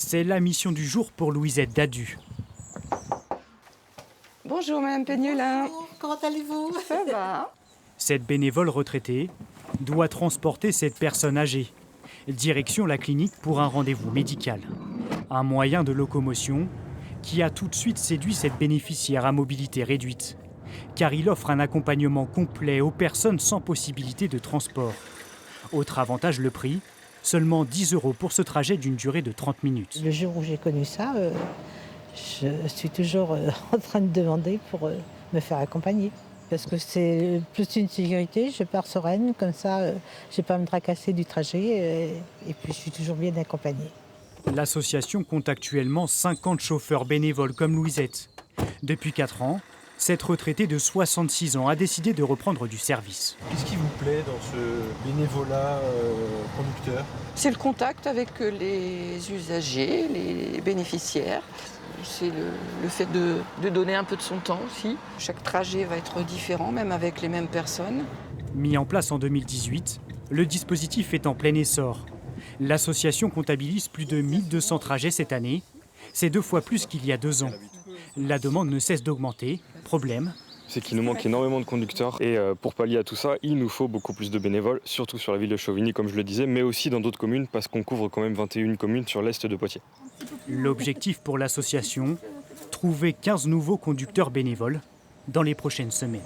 C'est la mission du jour pour Louisette Dadu. Bonjour Madame Péniolin. Bonjour, comment allez-vous? Ça va? Cette bénévole retraitée doit transporter cette personne âgée. Direction la clinique pour un rendez-vous médical. Un moyen de locomotion qui a tout de suite séduit cette bénéficiaire à mobilité réduite, car il offre un accompagnement complet aux personnes sans possibilité de transport. Autre avantage, le prix, seulement 10 € pour ce trajet d'une durée de 30 minutes. Le jour où j'ai connu ça, je suis toujours en train de demander pour me faire accompagner. Parce que c'est plus une sécurité, je pars sereine, comme ça je n'ai pas à me tracasser du trajet et puis je suis toujours bien accompagnée. L'association compte actuellement 50 chauffeurs bénévoles comme Louisette. Depuis 4 ans, cette retraitée de 66 ans a décidé de reprendre du service. Qu'est-ce qui vous plaît dans ce bénévolat conducteur? C'est le contact avec les usagers, les bénéficiaires. C'est le fait de donner un peu de son temps aussi. Chaque trajet va être différent, même avec les mêmes personnes. Mis en place en 2018, le dispositif est en plein essor. L'association comptabilise plus de 1200 trajets cette année. C'est 2 fois plus qu'il y a 2 ans. La demande ne cesse d'augmenter. Problème, c'est qu'il nous manque énormément de conducteurs et pour pallier à tout ça, il nous faut beaucoup plus de bénévoles, surtout sur la ville de Chauvigny comme je le disais, mais aussi dans d'autres communes parce qu'on couvre quand même 21 communes sur l'est de Poitiers. l'objectif pour l'association, trouver 15 nouveaux conducteurs bénévoles dans les prochaines semaines.